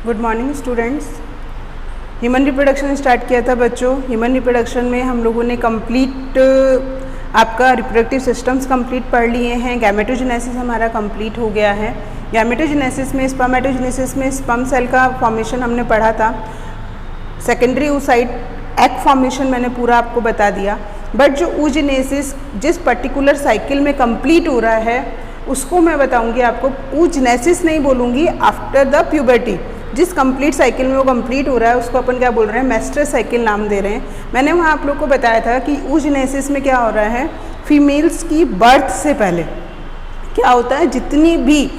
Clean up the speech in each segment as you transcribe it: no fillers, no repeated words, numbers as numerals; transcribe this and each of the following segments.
Good morning students. Human reproduction start किया था बच्चों। ह्यूमन रिप्रोडक्शन में हम लोगों ने कंप्लीट आपका रिप्रोडक्टिव सिस्टम्स कंप्लीट पढ़ लिए हैं। गैमेटोजेनेसिस हमारा कंप्लीट हो गया है। गैमेटोजेनेसिस में स्पर्मेटोजेनेसिस में स्पर्म सेल का फॉर्मेशन हमने पढ़ा था। सेकेंडरी oocyte एग फॉर्मेशन मैंने पूरा आपको बता दिया। बट जो oogenesis जिस पर्टिकुलर साइकिल में कंप्लीट हो रहा है उसको मैं बताऊंगी आपको। oogenesis नहीं बोलूँगी, आफ्टर द प्यूबर्टी जिस कंप्लीट साइकिल में वो कंप्लीट हो रहा है उसको अपन क्या बोल रहे हैं, मेस्ट्रस साइकिल नाम दे रहे हैं। मैंने वहाँ आप लोग को बताया था कि oogenesis में क्या हो रहा है, फीमेल्स की बर्थ से पहले क्या होता है, जितनी भी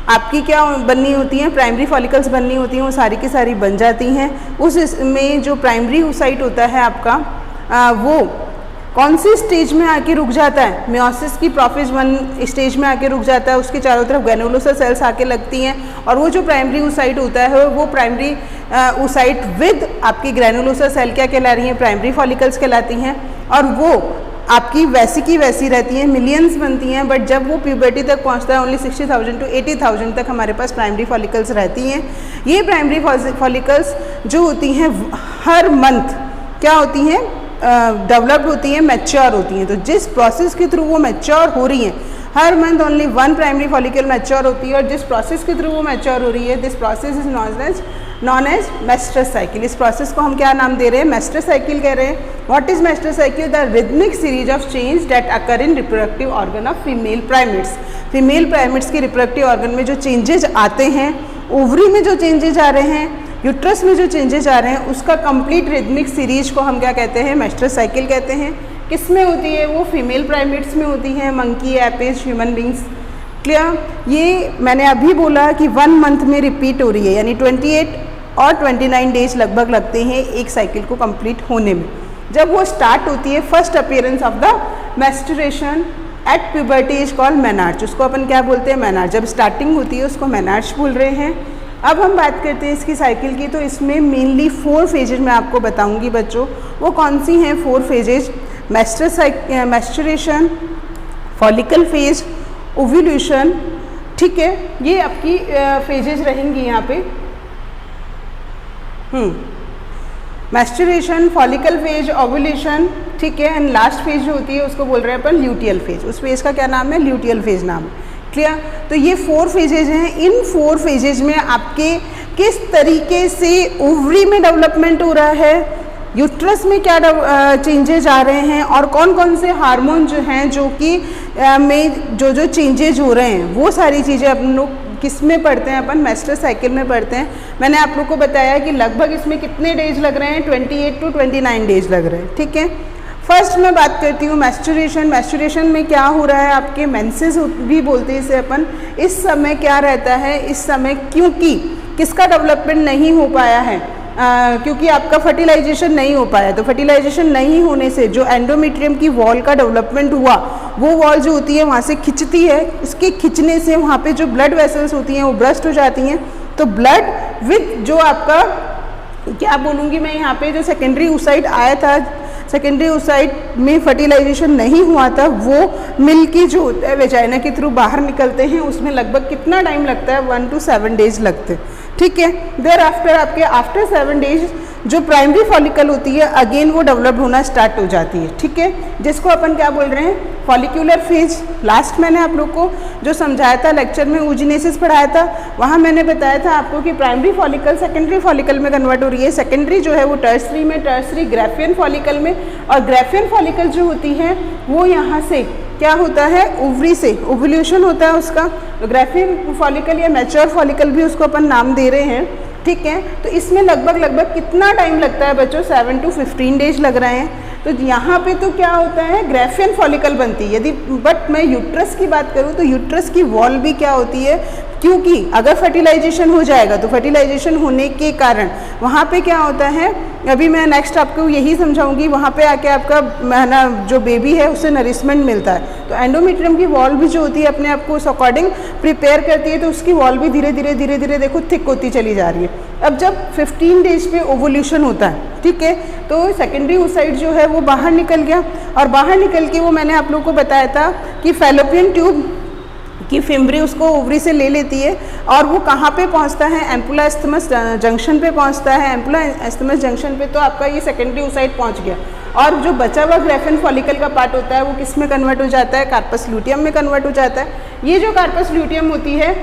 आपकी क्या बननी होती हैं, प्राइमरी फॉलिकल्स बननी होती हैं, वो सारी की सारी बन जाती हैं। उसमें जो प्राइमरी oocyte होता है आपका वो कौन सी स्टेज में आके रुक जाता है, मियोसिस की प्रोफेज 1 स्टेज में आके रुक जाता है। उसके चारों तरफ ग्रैनुलोसर सेल्स आके लगती हैं और वो जो प्राइमरी oocyte होता है वो प्राइमरी oocyte विद आपकी ग्रैनुलोसर सेल क्या कहला रही हैं, प्राइमरी फॉलिकल्स कहलाती हैं। और वो आपकी वैसी की वैसी रहती हैं, मिलियंस बनती हैं। बट जब वो प्यूबर्टी तक पहुंचता है ओनली 60,000 to 80,000 तक हमारे पास प्राइमरी फॉलिकल्स रहती हैं। ये प्राइमरी फॉलिकल्स जो होती हैं हर मंथ क्या होती हैं, डेवलप्ड होती हैं, मैच्योर होती हैं। तो जिस प्रोसेस के थ्रू वो मैच्योर हो रही हैं, हर month only 1 primary follicle mature होती है। और जिस प्रोसेस के थ्रू वो मैच्योर हो रही है, this process is known as menstrual cycle. इस प्रोसेस को हम क्या नाम दे रहे हैं, मेस्ट्रस साइकिल कह रहे हैं। What is menstrual cycle? The rhythmic series of change that occur in reproductive organ of female primates. Female primates के रिप्रोडक्टिव ऑर्गन में जो चेंजेज आते हैं, ओवरी में जो चेंजेज आ रहे हैं, यूट्रस में जो चेंजेस आ रहे हैं, उसका कंप्लीट रिदमिक सीरीज को हम क्या कहते हैं, मेस्ट्रस साइकिल कहते हैं। किस में होती है वो? फीमेल प्राइमेट्स में होती है, monkey, Apis, human beings. Clear? ये मैंने अभी बोला कि 1 मंथ में रिपीट हो रही है, यानी 28 और 29 डेज लगभग लगते हैं एक साइकिल को कंप्लीट होने में। जब वो स्टार्ट होती है, first appearance of the menstruation at puberty is called menarche. उसको अपन क्या बोलते हैं, मेनार्च। जब स्टार्टिंग होती है उसको मेनार्च बोल रहे हैं। अब हम बात करते हैं इसकी साइकिल की। तो इसमें मेनली 4 फेजेज मैं आपको बताऊंगी बच्चों। वो कौन सी हैं 4 phases? Menstruation, follicle phase, ovulation. ठीक है, ये आपकी फेजेज रहेंगी यहाँ पे। मैस्टुरेशन, फॉलिकल फेज, ओव्यूलेशन, ठीक है। एंड लास्ट फेज जो होती है उसको बोल रहे हैं अपन ल्यूटियल फेज। उस फेज का क्या नाम है? ल्यूटियल फेज नाम है। क्लियर? तो ये 4 फेजेज हैं। इन 4 फेजेज में आपके किस तरीके से ओवरी में डेवलपमेंट हो रहा है, यूट्रस में क्या चेंजेज आ रहे हैं, और कौन कौन से हार्मोन जो हैं जो कि में जो चेंजेज हो रहे हैं, वो सारी चीज़ें अपन लोग किस में पढ़ते हैं, अपन मेस्ट्रस साइकिल में पढ़ते हैं। मैंने आप लोग को बताया कि लगभग इसमें कितने डेज लग रहे हैं, 28 to 29 डेज लग रहे हैं। ठीक है। फर्स्ट मैं बात करती हूँ मैस्टुरेशन। मैस्टुरेशन में क्या हो रहा है, आपके मेंसेस भी बोलते हैं इसे अपन। इस समय क्या रहता है, इस समय क्योंकि किसका डेवलपमेंट नहीं हो पाया है, क्योंकि आपका फर्टिलाइजेशन नहीं हो पाया। तो फर्टिलाइजेशन नहीं होने से जो एंडोमेट्रियम की वॉल का डेवलपमेंट हुआ, वो वॉल जो होती है वहाँ से खिंचती है। उसके खिंचने से वहाँ पे जो ब्लड वेसल्स होती हैं वो ब्रस्ट हो जाती हैं। तो ब्लड विथ जो आपका क्या बोलूँगी मैं यहाँ पे, जो सेकेंडरी oocyte आया था, सेकेंडरी oocyte में फर्टिलाइजेशन नहीं हुआ था, वो मिल्की जो होता है वेजाइना के थ्रू बाहर निकलते हैं। उसमें लगभग कितना टाइम लगता है, 1 to 7 डेज लगते हैं। ठीक है। देयर आफ्टर आपके आफ्टर 7 डेज जो प्राइमरी फॉलिकल होती है अगेन वो डेवलप होना स्टार्ट हो जाती है। ठीक है, जिसको अपन क्या बोल रहे हैं, फॉलिक्यूलर फेज। लास्ट मैंने आप लोग को जो समझाया था लेक्चर में, oogenesis पढ़ाया था, वहाँ मैंने बताया था आपको कि प्राइमरी फॉलिकल सेकेंडरी फॉलिकल में कन्वर्ट हो रही है। सेकेंडरी जो है वो टर्सरी में, टर्सरी ग्राफियन फॉलिकल में, और ग्राफियन फॉलिकल जो होती है वो यहाँ से क्या होता है, ओवरी से ओव्यूलेशन होता है उसका। तो ग्राफियन फॉलिकल या मैच्योर फॉलिकल भी उसको अपन नाम दे रहे हैं। ठीक है। तो इसमें लगभग कितना टाइम लगता है बच्चों, 7 to 15 डेज लग रहे हैं। तो यहाँ पे तो क्या होता है, ग्राफियन फॉलिकल बनती है। यदि बट मैं यूट्रस की बात करूँ तो यूट्रस की वॉल भी क्या होती है, क्योंकि अगर फर्टिलाइजेशन हो जाएगा तो फर्टिलाइजेशन होने के कारण वहाँ पे क्या होता है, अभी मैं नेक्स्ट आपको यही समझाऊंगी, वहाँ पे आके आपका ना जो बेबी है उससे नरिशमेंट मिलता है। तो एंडोमेट्रियम की वॉल भी जो होती है अपने आप को उस अकॉर्डिंग प्रिपेयर करती है, तो उसकी वॉल भी धीरे धीरे देखो थिक होती चली जा रही है। अब जब 15 डेज पे ओवुलेशन होता है, ठीक है, तो सेकेंडरी oocyte जो है वो बाहर निकल गया, और बाहर निकल के वो मैंने आप लोगों को बताया था कि फैलोपियन ट्यूब कि फिम्बरी उसको ओवरी से ले लेती है और वो कहाँ पे पहुँचता है, एम्पुला एस्थमस जंक्शन पे पहुँचता है। एम्पुला एस्थमस जंक्शन पे तो आपका ये सेकेंडरी oocyte पहुँच गया, और जो बचा हुआ ग्राफिन फॉलिकल का पार्ट होता है वो किस में कन्वर्ट हो जाता है, कार्पस ल्यूटियम में कन्वर्ट हो जाता है। ये जो कार्पस ल्यूटियम होती है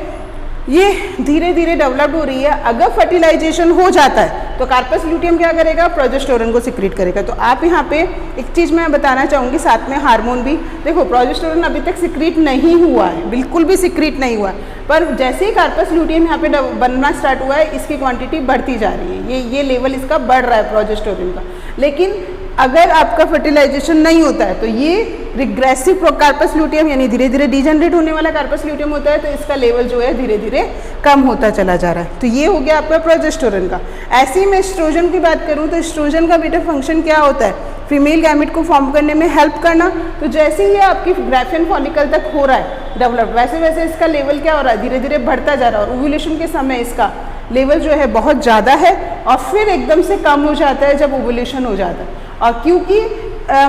ये धीरे धीरे डेवलप्ड हो रही है। अगर फर्टिलाइजेशन हो जाता है तो कार्पस ल्यूटियम क्या करेगा, प्रोजेस्टेरोन को सिक्रीट करेगा। तो आप यहाँ पे एक चीज़ मैं बताना चाहूँगी, साथ में हार्मोन भी देखो, प्रोजेस्टेरोन अभी तक सिक्रीट नहीं हुआ है, बिल्कुल भी सिक्रीट नहीं हुआ है, पर जैसे ही कार्पस ल्यूटियम यहाँ पे बनना स्टार्ट हुआ है इसकी क्वांटिटी बढ़ती जा रही है, ये लेवल इसका बढ़ रहा है प्रोजेस्टेरोन का। लेकिन अगर आपका फर्टिलाइजेशन नहीं होता है तो ये रिग्रेसिव कार्पस ल्यूटियम यानी धीरे धीरे डिजेनरेट होने वाला कार्पस ल्यूटियम होता है, तो इसका लेवल जो है धीरे धीरे कम होता चला जा रहा है। तो ये हो गया आपका प्रोजेस्टेरोन का। ऐसे ही मैं एस्ट्रोजन की बात करूँ तो एस्ट्रोजन का बेटा फंक्शन क्या होता है, फीमेल गैमेट को फॉर्म करने में हेल्प करना। तो जैसे ही आपकी ग्राफिन फॉलिकल तक हो रहा है डेवलप, वैसे वैसे इसका लेवल क्या हो रहा है, धीरे धीरे बढ़ता जा रहा है, और ओव्यूलेशन के समय इसका लेवल जो है बहुत ज़्यादा है और फिर एकदम से कम हो जाता है जब ओव्यूलेशन हो जाता है। और क्योंकि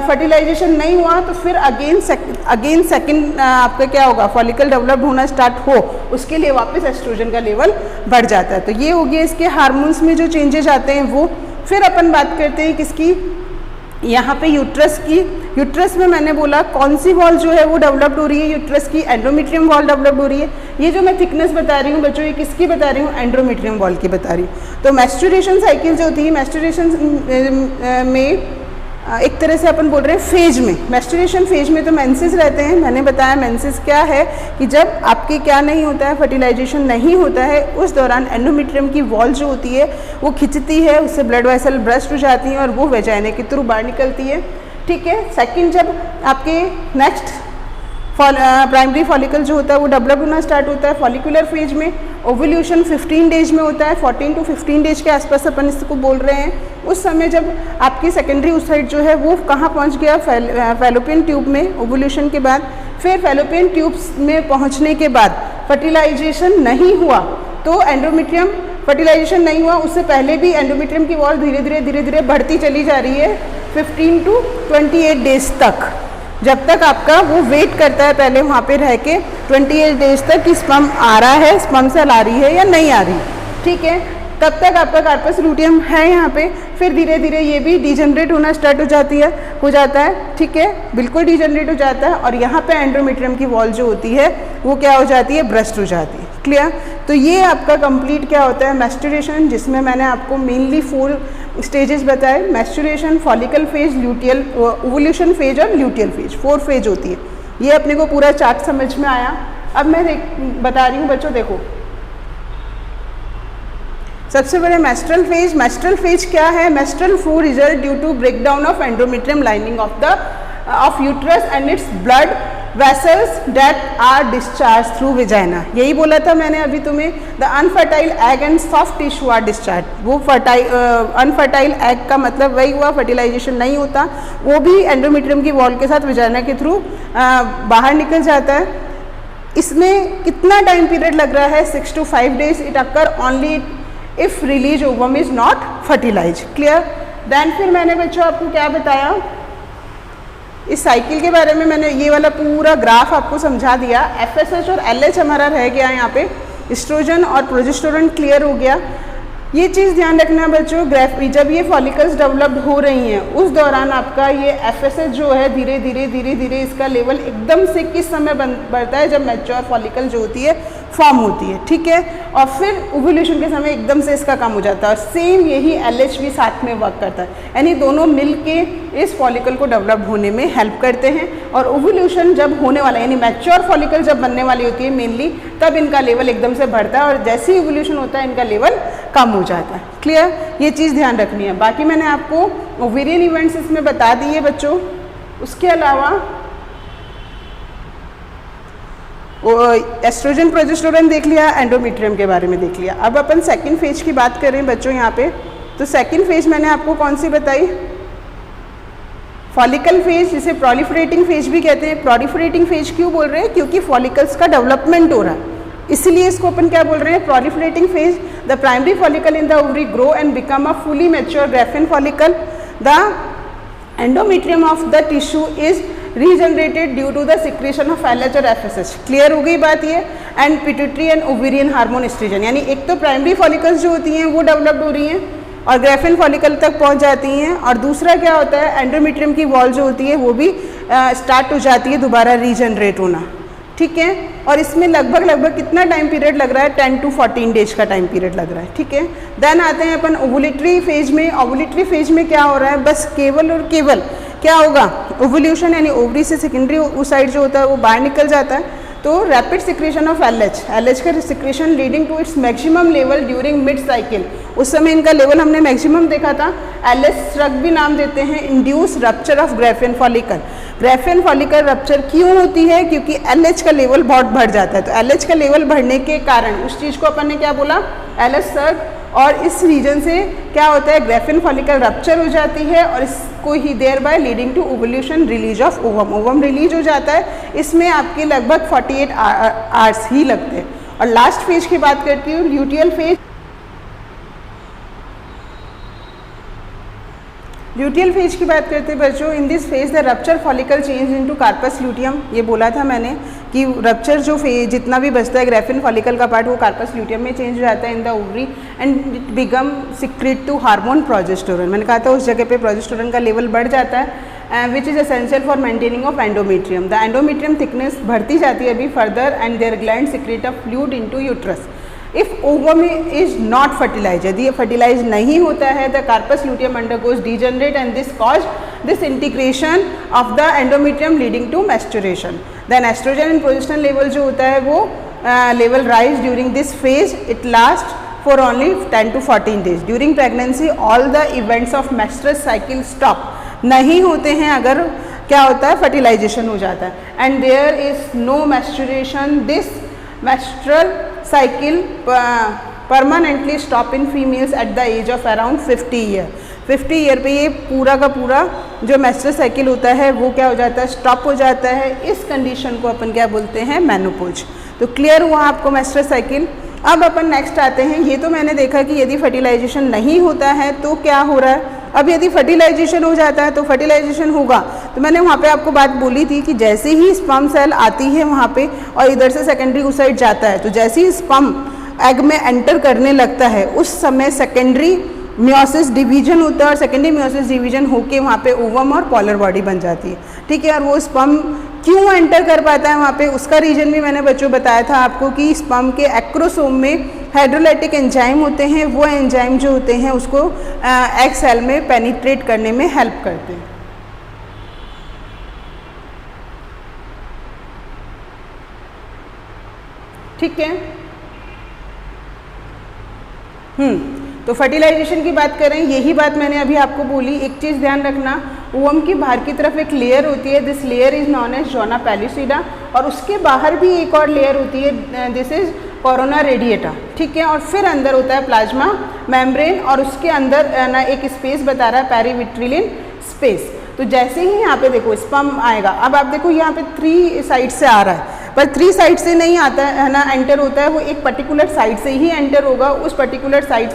फर्टिलाइजेशन नहीं हुआ तो फिर अगेन सेकंड आपका क्या होगा, फॉलिकल डेवलप होना स्टार्ट हो, उसके लिए वापस एस्ट्रोजन का लेवल बढ़ जाता है। तो ये हो गया इसके हार्मोन्स में जो चेंजेस आते हैं वो। फिर अपन बात करते हैं किसकी, यहाँ पे यूट्रस की। यूट्रस में मैंने बोला कौन सी वॉल जो है वो डेवलप्ड हो रही है, यूट्रस की एंडोमेट्रियम वॉल डेवलप्ड हो रही है। ये जो मैं थिकनेस बता रही हूँ बच्चों, ये किसकी बता रही हूँ, एंडोमेट्रियम वॉल की बता रही हूँ। तो मैस्टुरेशन साइकिल जो होती है, मैस्टुरेशन में एक तरह से अपन बोल रहे हैं फेज में, मैस्टुरेशन फेज में तो मेंसेस रहते हैं। मैंने बताया मेंसेस क्या है कि जब आपके क्या नहीं होता है, फर्टिलाइजेशन नहीं होता है, उस दौरान एंडोमेट्रियम की वॉल जो होती है वो खिंचती है, उससे ब्लड वेसल ब्रस्ट हो जाती हैं और वो वेजाइना के थ्रू बाहर निकलती है। ठीक है। सेकंड, जब आपके नेक्स्ट प्राइमरी फॉलिकल जो होता है वो डेवलप होना स्टार्ट होता है फॉलिकुलर फेज में। ओव्यूलेशन 15 डेज में होता है, 14 to 15 डेज के आसपास अपन इसको बोल रहे हैं। उस समय जब आपकी सेकेंडरी oocyte जो है वो कहाँ पहुँच गया, फैलोपियन ट्यूब में ओव्यूलेशन के बाद। फिर फैलोपियन ट्यूब्स में पहुँचने के बाद फर्टिलाइजेशन नहीं हुआ तो एंडोमेट्रियम, फर्टिलाइजेशन नहीं हुआ उससे पहले भी एंडोमेट्रियम की वॉल धीरे धीरे बढ़ती चली जा रही है 15 to 28 डेज तक, जब तक आपका वो वेट करता है पहले वहाँ पे रह के 28 डेज तक कि स्पर्म आ रहा है, स्पर्म सेल आ रही है या नहीं आ रही। ठीक है, तब तक आपका कार्पस ल्यूटियम है यहाँ पे। फिर धीरे धीरे ये भी डिजेनरेट होना स्टार्ट हो जाता है। ठीक है, बिल्कुल डिजेनरेट हो जाता है और यहाँ पे एंडोमेट्रियम की वॉल जो होती है वो क्या हो जाती है, ब्रस्ट हो जाती है। क्लियर। तो ये आपका कंप्लीट क्या होता है, मैस्टुरेशन, जिसमें मैंने आपको मेनली 4 स्टेजेस बताए, menstruation, follicle phase, luteal ovulation phase और ल्यूटियल फेज, 4 फेज होती है। ये अपने को पूरा चार्ट समझ में आया। अब मैं बता रही हूँ बच्चों, देखो सबसे पहले मेस्ट्रल फेज। मेस्ट्रल फेज क्या है, menstrual flow result due to breakdown of endometrium lining of uterus and its blood vessels that are discharge through vagina. यही बोला था मैंने अभी तुम्हें, the unfertile egg and soft tissue are discharge. वो unfertile egg का मतलब वही हुआ, फर्टिलाइजेशन नहीं होता, वो भी एंडोमेट्रियम की वॉल के साथ वेजाइना के थ्रू बाहर निकल जाता है। इसमें कितना टाइम पीरियड लग रहा है, 6 to 5 days. It occur only if release ovum is not fertilise. Clear. Then फिर मैंने बच्चों आपको क्या बताया, इस साइकिल के बारे में मैंने ये वाला पूरा ग्राफ आपको समझा दिया। FSH और LH हमारा रह गया यहाँ पे, एस्ट्रोजन और प्रोजेस्टेरोन क्लियर हो गया। ये चीज़ ध्यान रखना बच्चों, जब ये फॉलिकल्स डेवलप्ड हो रही हैं उस दौरान आपका ये FSH जो है धीरे धीरे इसका लेवल एकदम से किस समय बढ़ता है, जब मैच्योर फॉलिकल जो होती है फॉर्म होती है। ठीक है, और फिर ओव्यूलेशन के समय एकदम से इसका कम हो जाता है। और सेम यही LH भी साथ में वर्क करता है, यानी दोनों मिल के इस फॉलिकल को डेवलप होने में हेल्प करते हैं। और ओव्यूलेशन जब होने वाला यानी मैच्योर फॉलिकल जब बनने वाली होती है मेनली, तब इनका लेवल एकदम से बढ़ता है और जैसे ही ओव्यूलेशन होता है इनका लेवल कम हो जाता है। क्लियर, ये चीज़ ध्यान रखनी है। बाकी मैंने आपको ओवेरियन इवेंट्स इसमें बता दिए बच्चों। उसके अलावा एस्ट्रोजन प्रोजेस्टेरोन देख लिया, एंडोमेट्रियम के बारे में देख लिया। अब अपन सेकंड फेज की बात करें बच्चों यहाँ पे, तो सेकंड फेज मैंने आपको कौन सी बताई, फॉलिकल फेज, जिसे प्रोलिफरेटिंग फेज भी कहते हैं। प्रोलिफरेटिंग फेज क्यों बोल रहे हैं, क्योंकि फॉलिकल्स का डेवलपमेंट हो रहा है, इसलिए इसको अपन क्या बोल रहे हैं, proliferating phase. The primary follicle in the ovary grow and become a fully mature Graafian follicle. The endometrium of the tissue is regenerated due to the secretion of LH और FSH। क्लियर हो गई बात ये। And pituitary and ovarian hormone oestrogen, यानी एक तो primary follicles जो होती हैं वो डेवलप्ड हो रही हैं और ग्रेफिन फॉलिकल तक पहुंच जाती हैं, और दूसरा क्या होता है, एंडोमेट्रियम की वॉल जो होती है वो भी स्टार्ट हो जाती है दोबारा रीजनरेट होना। ठीक है, और इसमें लगभग कितना टाइम पीरियड लग रहा है, 10 to 14 डेज का टाइम पीरियड लग रहा है। ठीक है, देन आते हैं अपन ओवुलेटरी फेज में। ओवुलेटरी फेज में क्या हो रहा है, बस केवल और केवल क्या होगा, ओवुलेशन यानी ओवरी से सेकेंडरी ओसाइट जो होता है वो बाहर निकल जाता है, तो रैपिड सिक्रेशन ऑफ LH का secretion leading to its maximum level during mid cycle. उस समय इनका लेवल हमने मैक्सिमम देखा था। LH स्ट्रक भी नाम देते हैं। Induce rupture of Graafian follicle. Graafian follicle rupture क्यों होती है, क्योंकि LH का लेवल बहुत बढ़ जाता है। तो LH का लेवल बढ़ने के कारण उस चीज़ को अपन ने क्या बोला, LH स्ट्रक, और इस रीजन से क्या होता है, ग्रेफिन फॉलिकल रप्चर हो जाती है और इसको ही thereby leading to ovulation, release of ovum. Ovum release हो जाता है, इसमें आपके लगभग 48 आवर्स ही लगते हैं। और लास्ट फेज की बात करती हूँ, ल्यूटियल फेज। ल्यूटियल फेज की बात करते हैं बच्चों, in this phase the rupture follicle change into corpus luteum. ये बोला था मैंने कि रप्चर जो फेज जितना भी बचता है ग्रेफिन फॉलिकल का पार्ट वो कार्पस ल्यूटियम में चेंज हो जाता है in the ovary and it become secrete to hormone progesterone. मैंने कहा था उस जगह पे प्रोजेस्टेरोन का लेवल बढ़ जाता है which is essential for maintaining of endometrium. The endometrium thickness बढ़ती जाती है अभी further and there gland secrete a fluid into uterus. If ovum is not fertilise, यदि ये फर्टिलाइज नहीं होता है, the corpus luteum undergoes degenerate and this cause disintegration of the endometrium leading to menstruation. Then oestrogen and progesterone level जो होता है वो level rise during this phase, it last for only 10 to 14 days. During pregnancy all the events of menstrual cycle stop, नहीं होते हैं अगर क्या होता है, फर्टिलाइजेशन हो जाता है and there is no menstruation. This menstrual cycle permanently stop in females at the age of around 50 year। 50 year पे ये पूरा का पूरा जो मेस्ट्रुअल साइकिल होता है वो क्या हो जाता है, स्टॉप हो जाता है। इस कंडीशन को अपन क्या बोलते हैं, मेनोपॉज। तो क्लियर हुआ आपको मेस्ट्रुअल साइकिल। अब अपन नेक्स्ट आते हैं, ये तो मैंने देखा कि यदि फर्टिलाइजेशन नहीं होता है तो क्या हो रहा है। अब यदि फर्टिलाइजेशन हो जाता है तो फर्टिलाइजेशन होगा, तो मैंने वहाँ पे आपको बात बोली थी कि जैसे ही स्पर्म सेल आती है वहाँ पे और इधर से सेकेंडरी ओसाइट जाता है, तो जैसे ही स्पर्म एग में एंटर करने लगता है उस समय सेकेंडरी मियोसिस डिवीजन होता है और सेकेंडरी मियोसिस डिवीजन होके वहाँ पे ओवम और पॉलर बॉडी बन जाती है। ठीक है, और वो स्पर्म क्यों एंटर कर पाता है वहाँ पे, उसका रीजन भी मैंने बच्चों बताया था आपको कि स्पर्म के एक्रोसोम में हाइड्रोलाइटिक एंजाइम होते हैं। वो एंजाइम जो होते हैं उसको एग सेल में पेनिट्रेट करने में हेल्प करते हैं। ठीक है, तो फर्टिलाइजेशन की बात करें, यही बात मैंने अभी आपको बोली। एक चीज़ ध्यान रखना, ओवम की बाहर की तरफ एक लेयर होती है, this layer is known as zona pellucida, और उसके बाहर भी एक और लेयर होती है, दिस इज कोरोना रेडिएटा। ठीक है, और फिर अंदर होता है प्लाज्मा मेम्ब्रेन और उसके अंदर ना एक स्पेस बता रहा है पेरीविट्रिलिन स्पेस। तो जैसे ही यहाँ पे देखो स्पर्म आएगा, अब आप देखो यहाँ पे 3 साइड से आ रहा है, पर 3 साइड से नहीं आता है ना, एंटर होता है वो एक पर्टिकुलर साइड से ही एंटर होगा, उस पर्टिकुलर साइड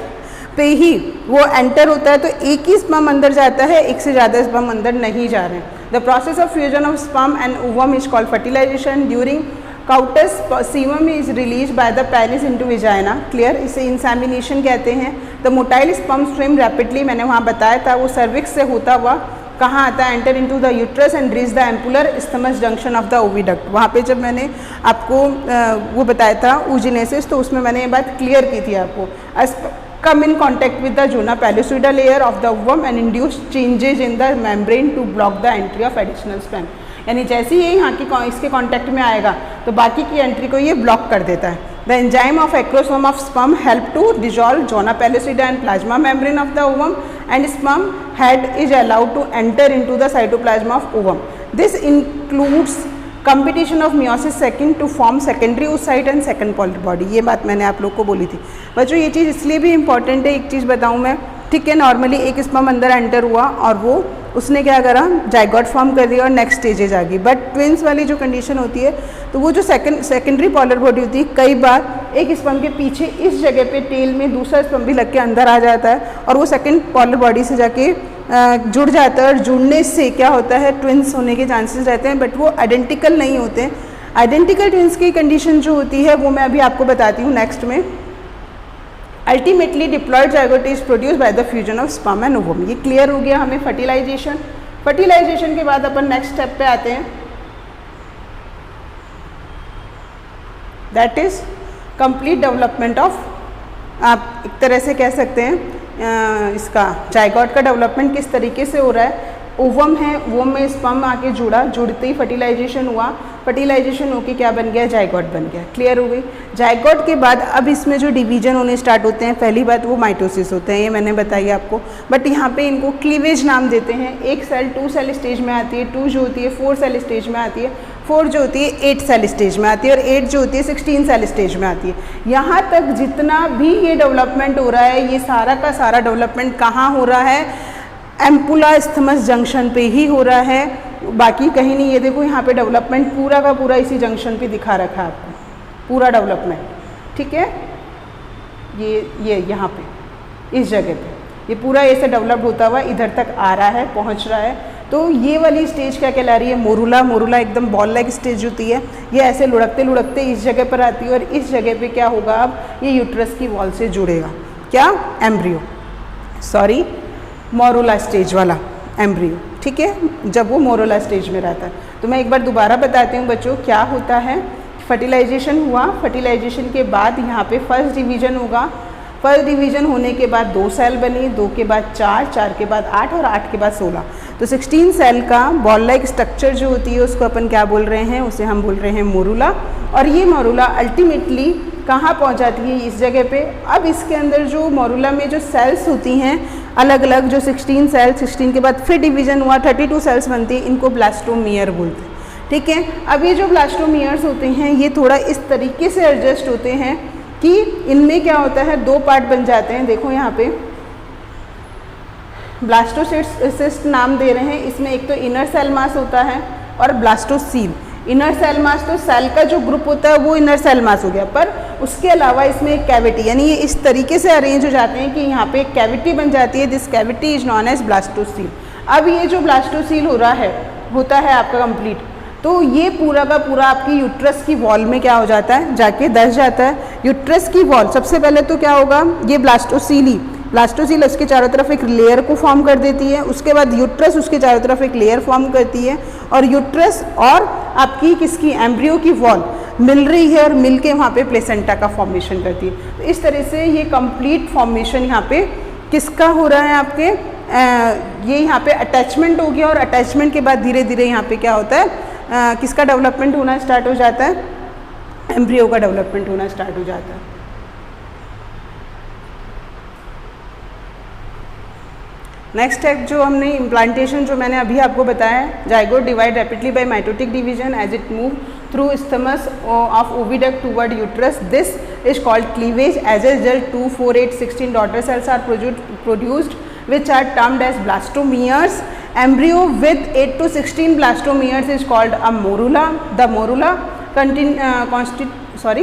पे ही वो एंटर होता है। तो एक ही स्पर्म अंदर जाता है, एक से ज़्यादा स्पर्म अंदर नहीं जा रहे हैं। The process of fusion of sperm and ovum is called fertilisation. During coitus semen is release by the penis into vagina. Clear, इसे इंसेमिनेशन कहते हैं। The motile sperm swim rapidly, मैंने वहाँ बताया था, वो सर्विक्स से होता हुआ कहाँ आता है, enter into the uterus and reach the ampullar isthmus junction of the oviduct. वहाँ पे जब मैंने आपको वो बताया था oogenesis, तो उसमें मैंने ये बात क्लियर की थी आपको। come in contact with the zona pellucida layer of the ovum and induce changes in the membrane to block the entry of additional sperm। यानी जैसे ही यहाँ की इसके कांटेक्ट में आएगा तो बाकी की एंट्री को ये ब्लॉक कर देता है। The enzyme of acrosome of sperm help to dissolve zona pellucida and plasma membrane of the ovum, and sperm head is allowed to enter into the cytoplasm of ovum. This includes competition of meiosis second to form secondary oocyte and second polar body। ये बात मैंने आप लोग को बोली थी बच्चों। ये चीज़ इसलिए भी इम्पॉर्टेंट है, एक चीज़ बताऊँ मैं। ठीक है, नॉर्मली एक स्पर्म अंदर एंटर हुआ और वो उसने क्या करा, जाइगोट फॉर्म कर दिया और नेक्स्ट स्टेजेज आ गई। बट ट्विंस वाली जो कंडीशन होती है, तो वो जो सेकेंडरी पॉलर बॉडी होती है, कई बार एक स्पर्म के पीछे इस जगह पे टेल में दूसरा स्पर्म भी लग के अंदर आ जाता है और वो सेकेंड पॉलर बॉडी से जाके जुड़ जाता है और जुड़ने से क्या होता है, ट्विंस होने के चांसेस रहते हैं, बट वो आइडेंटिकल नहीं होते। आइडेंटिकल ट्विंस की कंडीशन जो होती है वो मैं अभी आपको बताती हूँ नेक्स्ट में। Ultimately diploid zygote is produce by the fusion of sperm and ovum. ये क्लियर हो गया हमें फर्टिलाइजेशन। फर्टिलाइजेशन के बाद अपन नेक्स्ट स्टेप पे आते हैं, that is complete development of, आप एक तरह से कह सकते हैं इसका जाइगोट का डेवलपमेंट किस तरीके से हो रहा है। ओवम है, ओवम में स्पर्म आके जुड़ा, जुड़ते ही फर्टिलाइजेशन हुआ, फर्टिलाइजेशन होके क्या बन गया, जाइगोट बन गया। क्लियर हो गई। जाइगोट के बाद अब इसमें जो डिवीजन होने स्टार्ट होते हैं, पहली बात वो माइटोसिस होते हैं, ये मैंने बताई आपको, बट यहाँ पे इनको क्लीवेज नाम देते हैं। एक सेल 2 सेल स्टेज में आती है, 2 जो होती है 4 सेल स्टेज में आती है, 4 जो होती है 8 सेल स्टेज में आती है, और 8 जो होती है 16 सेल स्टेज में आती है। यहाँ तक जितना भी ये डेवलपमेंट हो रहा है, ये सारा का सारा डेवलपमेंट कहाँ हो रहा है, एम्पुला इस्थमस जंक्शन पे ही हो रहा है, बाकी कहीं नहीं। ये देखो यहाँ पे डेवलपमेंट पूरा का पूरा इसी जंक्शन पे दिखा रखा है आपको, पूरा डेवलपमेंट, ठीक है। ये यहाँ पे इस जगह पे ये पूरा ऐसे डेवलप होता हुआ इधर तक आ रहा है, पहुँच रहा है। तो ये वाली स्टेज क्या कहला रही है, मोरूला। मोरूला एकदम बॉल लाइक स्टेज होती है, ये ऐसे लुढ़कते लुढ़कते इस जगह पर आती है, और इस जगह पे क्या होगा, अब ये यूट्रस की वॉल से जुड़ेगा, क्या, एम्ब्रियो, सॉरी मोरूला स्टेज वाला एम्ब्रियो, ठीक है, जब वो मोरूला स्टेज में रहता है। तो मैं एक बार दोबारा बताती हूँ बच्चों, क्या होता है, फर्टिलाइजेशन हुआ, फर्टिलाइजेशन के बाद यहाँ पे फर्स्ट डिवीजन होगा, फर्स्ट डिवीजन होने के बाद 2 सेल बनी, 2 के बाद 4, 4 के बाद 8 और 8 के बाद 16, तो 16 सेल का बॉल लाइक स्ट्रक्चर जो होती है उसको अपन क्या बोल रहे हैं, उसे हम बोल रहे हैं मोरूला। और ये मोरूला अल्टीमेटली कहाँ पहुँच जाती है, इस जगह पे। अब इसके अंदर जो मोरूला में जो सेल्स होती हैं अलग अलग, जो 16 सेल, 16 के बाद फिर डिवीजन हुआ, 32 सेल्स बनती है, इनको ब्लास्टोमियर बोलते हैं, ठीक है। अब ये जो ब्लास्टोमियर्स होते हैं ये थोड़ा इस तरीके से एडजस्ट होते हैं कि इनमें क्या होता है, 2 पार्ट बन जाते हैं। देखो यहाँ पे ब्लास्टोसिस्ट नाम दे रहे हैं, इसमें एक तो इनर सेल मास होता है और ब्लास्टोसील। इनर सेल मास तो सेल का जो ग्रुप होता है वो इनर सेल मास हो गया, पर उसके अलावा इसमें एक कैविटी, यानी ये इस तरीके से अरेंज हो जाते हैं कि यहाँ पे एक कैविटी बन जाती है, this cavity is known as blastocoel. अब ये जो ब्लास्टोसील हो रहा है, होता है आपका कंप्लीट, तो ये पूरा का पूरा आपकी यूट्रस की वॉल में क्या हो जाता है, जाके धस जाता है। यूट्रस की वॉल सबसे पहले तो क्या होगा, ये ब्लास्टोसील उसके चारों तरफ एक लेयर को फॉर्म कर देती है, उसके बाद यूट्रस उसके चारों तरफ एक लेयर फॉर्म करती है, और यूट्रस और आपकी किसकी, एम्ब्रियो की वॉल मिल रही है, और मिल के वहाँ पे प्लेसेंटा का फॉर्मेशन करती है। तो इस तरह से ये कंप्लीट फॉर्मेशन यहाँ पे किसका हो रहा है, आपके ये यहाँ पे अटैचमेंट हो गया, और अटैचमेंट के बाद धीरे धीरे यहाँ पे क्या होता है, किसका डेवलपमेंट होना स्टार्ट हो जाता है, एम्ब्रियो का डेवलपमेंट होना स्टार्ट हो जाता है। नेक्स्ट स्टेप जो हमने इम्प्लांटेशन, जो मैंने अभी आपको बताया, zygote divide rapidly by mitotic division as it move through isthmus of oviduct toward uterus. This is called cleavage. As a result, 2, 4, 8, 16 daughter cells are produced, which are termed as blastomeres. Embryo with 8 to 16 blastomeres is called a morula. The morula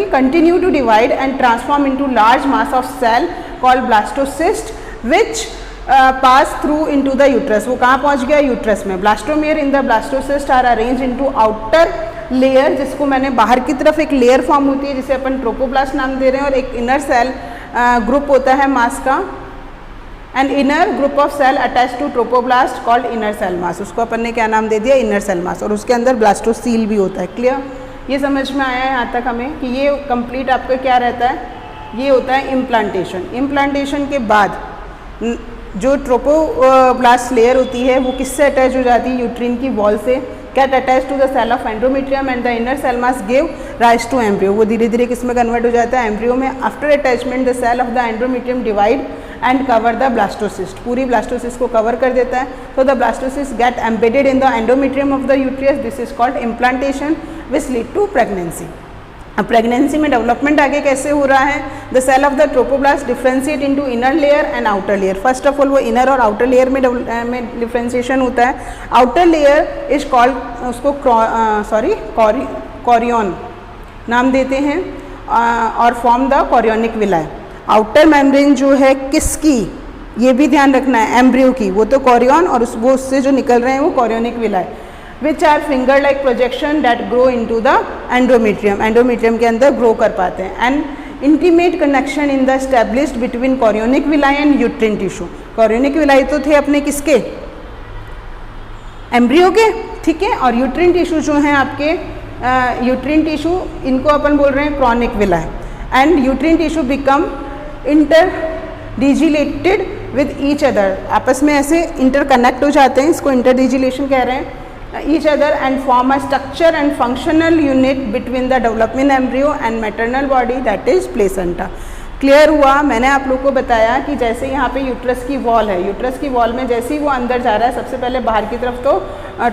continue to divide and transform into large mass of cell called blastocyst, which pass through into the uterus. वो कहाँ पहुँच गया, uterus में। Blastomere in the blastocyst are arrange into outer layer, जिसको मैंने बाहर की तरफ एक लेयर फॉर्म होती है जिसे अपन ट्रोपोब्लास्ट नाम दे रहे हैं, और एक इनर सेल ग्रुप होता है मास का, and inner group of cell attach to trophoblast called inner cell mass, उसको अपन ने क्या नाम दे दिया, इनर सेल मास, और उसके अंदर ब्लास्टोसील भी होता है। क्लियर, ये समझ में आया है यहाँ तक हमें कि ये कंप्लीट आपका क्या रहता है, ये होता है इम्प्लांटेशन। इम्प्लांटेशन के बाद जो ट्रोपोब्लास्ट लेयर होती है वो किससे अटैच हो जाती है, यूट्रिन की वॉल से, get attached to the cell of endometrium and the inner cell mass give rise to embryo. वो धीरे धीरे किस में कन्वर्ट हो जाता है, एम्ब्रियो में। After attachment the cell of the endometrium divide and cover the blastocyst, पूरी ब्लास्टोसिस्ट को कवर कर देता है। तो the blastocyst get embedded in the endometrium of the uterus, this is called implantation which lead to pregnancy. अब pregnancy में development आगे कैसे हो रहा है, the cell of the trophoblast differentiate into inner layer and outer layer. First of all वो inner और outer layer में डिफ्रेंशिएशन होता है। आउटर लेयर इज कॉल्ड, उसको कॉरियन नाम देते हैं, और form the chorionic विलाय। Outer membrane जो है किसकी, ये भी ध्यान रखना है एम्ब्रियो की, वो तो कॉरियन और वो उससे जो निकल रहे हैं वो chorionic villi, which are finger like projection that grow into the endometrium, endometrium के अंदर ग्रो कर पाते हैं। And intimate connection in the established between chorionic villi and uterine tissue. Chorionic villi तो थे अपने किसके, एम्ब्रियो के, ठीक है, और यूट्रिन टिश्यू जो हैं आपके यूट्रिन टिश्यू, इनको अपन बोल रहे हैं chorionic villi. And uterine tissue become interdigitated with each other, आपस में ऐसे इंटरकनेक्ट हो जाते हैं, इसको इंटरडिजिलेशन कह रहे हैं, each other and form a structure and functional unit between the developing embryo and maternal body, that is placenta। Clear हुआ? मैंने आप लोग को बताया कि जैसे यहाँ पे यूट्रस की वॉल है, यूट्रस की वॉल में जैसे ही वो अंदर जा रहा है, सबसे पहले बाहर की तरफ तो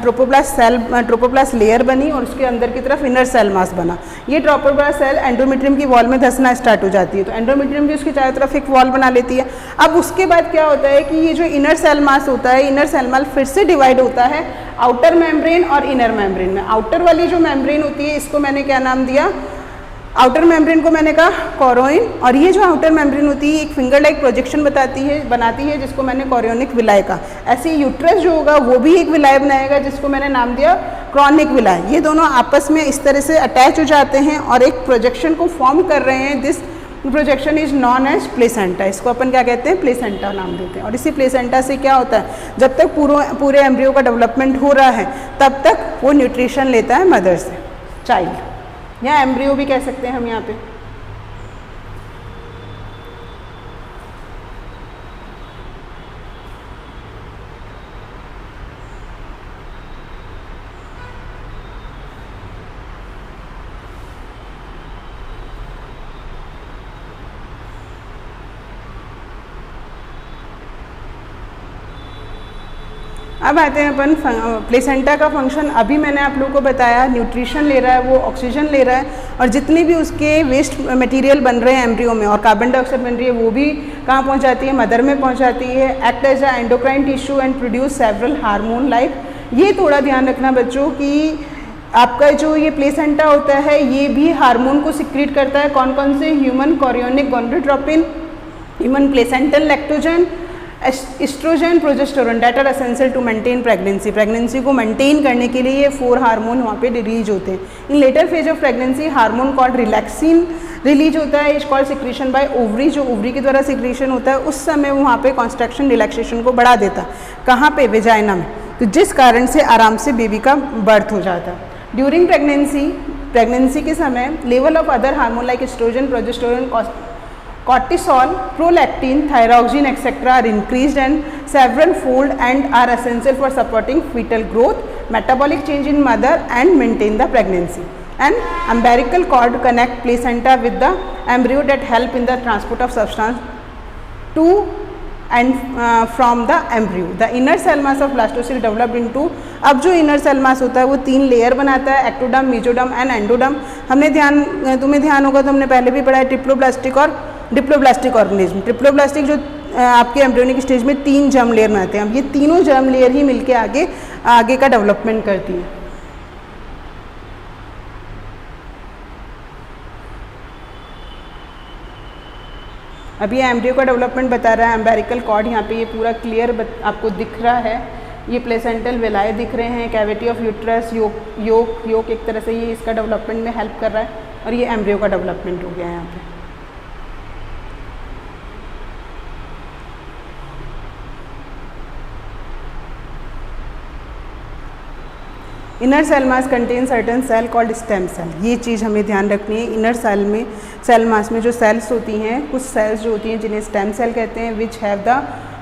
ट्रोपोप्लास्ट लेयर बनी और उसके अंदर की तरफ इनर सेल मास बना। ये ट्रोपोप्लास्ट सेल एंडोमेट्रियम की वॉल में धंसना स्टार्ट हो जाती है, तो एंडोमेट्रियम भी उसकी चारों तरफ एक वॉल बना लेती है। अब उसके बाद क्या होता है कि ये जो इनर सेल मास होता है, इनर सेल मास फिर से डिवाइड होता है आउटर मेम्ब्रेन और इनर मेम्ब्रेन में। आउटर वाली जो मेम्ब्रेन होती है, इसको मैंने क्या नाम दिया, आउटर मेम्ब्रेन को मैंने कहा कॉरोइन, और ये जो आउटर मेम्ब्रेन होती है एक फिंगर लाइक प्रोजेक्शन बनाती है जिसको मैंने कॉरियोनिक विलाई का। ऐसे यूट्रस जो होगा वो भी एक विलाई बनाएगा जिसको मैंने नाम दिया क्रॉनिक विलाई। ये दोनों आपस में इस तरह से अटैच हो जाते हैं और एक प्रोजेक्शन को फॉर्म कर रहे हैं। This projection is known as placenta, इसको अपन क्या कहते हैं, प्लेसेंटा नाम देते हैं। और इसी प्लेसेंटा से क्या होता है, जब तक पूरे एम्ब्रियो का डेवलपमेंट हो रहा है तब तक वो न्यूट्रिशन लेता है मदर से, चाइल्ड, या एम्ब्रियो भी कह सकते हैं हम यहाँ पे। अब आते हैं अपन प्लेसेंटा का फंक्शन। अभी मैंने आप लोगों को बताया न्यूट्रिशन ले रहा है, वो ऑक्सीजन ले रहा है, और जितनी भी उसके वेस्ट मटेरियल बन रहे हैं एम्ब्रियो में और कार्बन डाइऑक्साइड बन रही है वो भी कहाँ पहुँच जाती है, मदर में पहुँच जाती है। Act as a endocrine tissue and produce several hormone like. ये थोड़ा ध्यान रखना बच्चों कि आपका जो ये प्लेसेंटा होता है ये भी हार्मोन को सिक्रीट करता है। कौन कौन से, human chorionic gonadotropin, human placental lactogen, oestrogen, progesterone, that are essential to maintain pregnancy. Pregnancy को मेंटेन करने के लिए ये 4 हार्मोन वहाँ पे रिलीज होते हैं। In later phase of pregnancy hormone called relaxin release होता है, is called secretion by ovary, जो ओवरी के द्वारा सिक्रीशन होता है। उस समय वहाँ पे कॉन्स्ट्रक्शन रिलैक्सेशन को बढ़ा देता है, कहाँ पे, वेजाइना में, तो जिस कारण से आराम से बेबी का बर्थ हो जाता है। ड्यूरिंग प्रेगनेंसी के समय level of other hormone like oestrogen, progesterone, cortisol, prolactin, thyroxine, etc. are increased and several fold and are essential for supporting fetal growth, metabolic change in mother and maintain the pregnancy. And umbilical cord connect placenta with the embryo that help in the transport of substance to and from the embryo. The inner cell mass of blastocyst developed into, अब जो inner cell mass होता है वो 3 layer बनाता है, ectoderm, mesoderm and endoderm. तुम्हें ध्यान होगा तो हमने पहले भी पढ़ा है ट्रिप्लोब्लास्टिक और डिप्लोब्लास्टिक ऑर्गेनिज्म। ट्रिप्लोब्लास्टिक जो आपके एम्ब्रियोनिक स्टेज में 3 जर्म लेयर बनाते हैं, अब ये तीनों जर्म लेयर ही मिलके आगे का डेवलपमेंट करती है। अभी एम्ब्रियो का डेवलपमेंट बता रहा है। एम्बेरिकल कॉर्ड यहाँ पे ये पूरा क्लियर आपको दिख रहा है, ये प्लेसेंटल विलाय दिख रहे हैं, कैविटी ऑफ यूट्रस, योक एक तरह से ये इसका डेवलपमेंट में हेल्प कर रहा है, और ये एम्ब्रियो का डेवलपमेंट हो गया है यहाँ पे। Inner cell mass contain certain cell called stem cell. ये चीज़ हमें ध्यान रखनी है। इनर सेल मास में जो सेल्स होती हैं, कुछ सेल्स जो होती हैं जिन्हें स्टेम सेल कहते हैं, which have the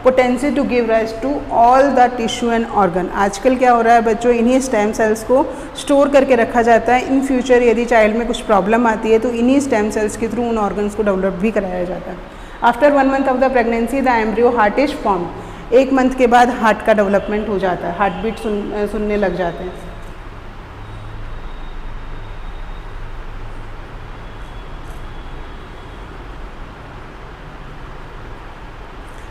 potential to give rise to all the tissue and organ. आजकल क्या हो रहा है बच्चों, इन्हीं स्टेम सेल्स को स्टोर करके रखा जाता है। इन फ्यूचर यदि चाइल्ड में कुछ प्रॉब्लम आती है तो इन्हीं स्टेम सेल्स के थ्रू उन ऑर्गन्स को डेवलप भी कराया जाता है। After 1 month of the pregnancy the embryo heart is form. 1 month के बाद हार्ट का डेवलपमेंट हो जाता है, हार्ट बीट सुनने लग जाते हैं।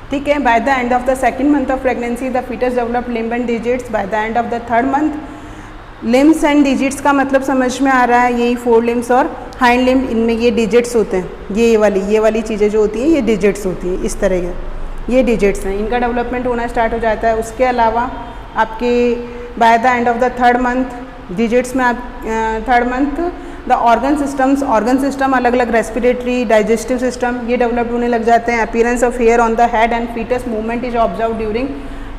ठीक है। By the end of the 2nd month of pregnancy the foetus develop limb and digits. By the end of the 3rd month limbs and digits का मतलब समझ में आ रहा है, यही 4 लिम्स और हाइंड लिम्ब, इनमें ये डिजिट्स होते हैं। ये वाली चीज़ें जो होती हैं ये डिजिट्स होती हैं, इस तरह के ये डिजिट्स हैं, इनका डेवलपमेंट होना स्टार्ट हो जाता है। उसके अलावा आपके by the end of the third month digits में आप third month the organ system अलग अलग रेस्पिरेटरी डाइजेस्टिव सिस्टम ये डेवलप होने लग जाते हैं। Appearance of hair on the head and foetus movement is observe during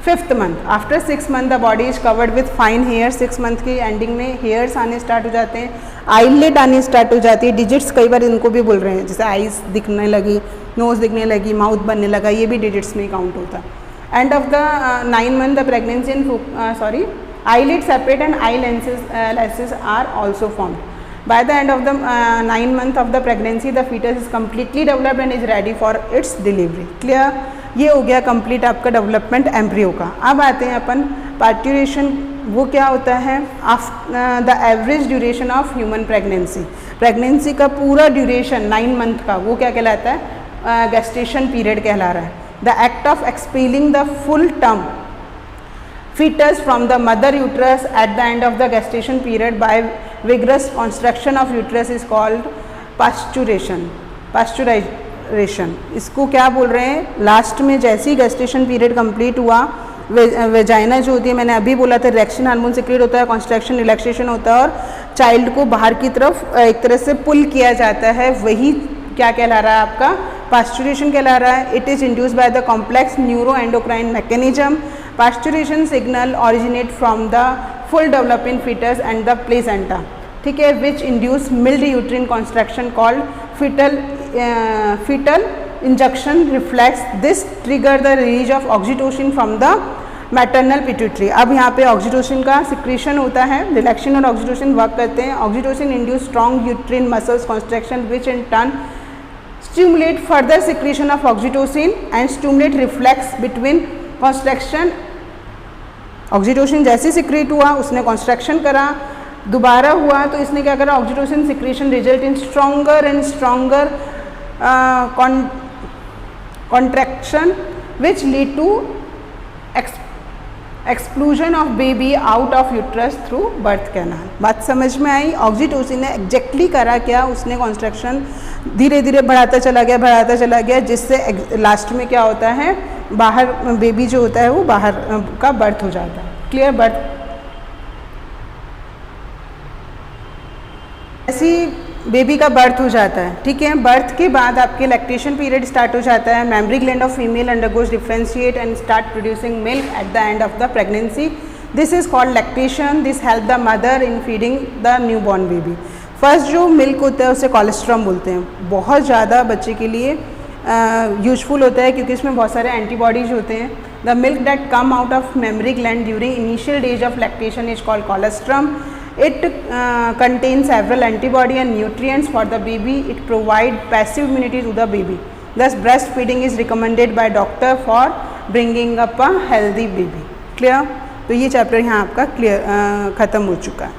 5th month. After 6 month the body is covered with fine hair. 6 month की ending में hairs आने स्टार्ट हो जाते हैं, आईलिड आने स्टार्ट हो जाती है। डिजिट्स कई बार इनको भी बोल रहे हैं, जैसे आईज दिखने लगी, नोज दिखने लगी, माउथ बनने लगा, ये भी डिजिट्स में काउंट होता है। And of the 9 month the pregnancy and eyelid separate and eye lashes are also formed. By the end of the 9 month of the pregnancy the fetus is completely developed and is ready for its delivery. Clear? ये हो गया complete आपका development embryo का। अब आते हैं अपन parturition, वो क्या होता है? The average duration of human pregnancy का पूरा ड्यूरेशन 9 मंथ का वो क्या कहलाता है? गेस्टेशन पीरियड कहला रहा है। The act of expelling the full term fetus from the mother uterus at the end of the gestation period by vigorous contraction of uterus is called pasteurisation. इसको क्या बोल रहे हैं? लास्ट में जैसे ही गेस्टेशन पीरियड कंप्लीट हुआ, vagina जो होती है, मैंने अभी बोला था इरेक्शन हार्मोन सिक्रेट होता है, कॉन्स्ट्रक्शन रिलैक्सेशन होता है और चाइल्ड को बाहर की तरफ एक तरह से पुल किया जाता है, वही क्या कहला रहा है? आपका पास्चुरेशन कहला रहा है। It is induced by the complex neuroendocrine mechanism. Parturition signal originate from the full developing foetus and the placenta, ठीक है, which induce mild uterine construction called foetal injection reflex. This trigger the release of oxytocin from the maternal pituitary. अब यहाँ पे oxytocin का secretion होता है, relaxation और oxytocin work करते हैं। Oxytocin induce strong uterine muscles construction which in turn stimulate further secretion of oxytocin and stimulate reflex between contraction। Oxytocin जैसे सिक्रेट हुआ उसने कॉन्स्ट्रक्शन करा, दोबारा हुआ तो इसने क्या करा? Oxytocin secretion result in stronger and stronger contraction which lead to explosion of baby out of uterus through birth canal. बात समझ में आई? ऑक्सीटोसिन ने एग्जैक्टली करा क्या? उसने कॉन्स्ट्रक्शन धीरे धीरे बढ़ाता चला गया, जिससे लास्ट में क्या होता है? बाहर बेबी जो होता है वो बाहर का बर्थ हो जाता है। क्लियर? बर्थ ऐसी बेबी का बर्थ हो जाता है, ठीक है। बर्थ के बाद आपके लैक्टेशन पीरियड स्टार्ट हो जाता है। Mammary gland of female undergoes differentiate and start producing milk at the end of the pregnancy. This is called lactation. This help the mother in feeding the new born baby. First जो milk होता है उसे colostrum बोलते हैं। बहुत ज़्यादा बच्चे के लिए यूजफुल होता है क्योंकि इसमें बहुत सारे एंटीबॉडीज होते हैं। The milk that come out of mammary gland during initial days of lactation is called colostrum. It contains several antibody and nutrients for the baby. It provide passive immunity to the baby. Thus, breastfeeding is recommended by doctor for bringing up a healthy baby. Clear? तो ये chapter यहाँ आपका clear ख़त्म हो चुका है।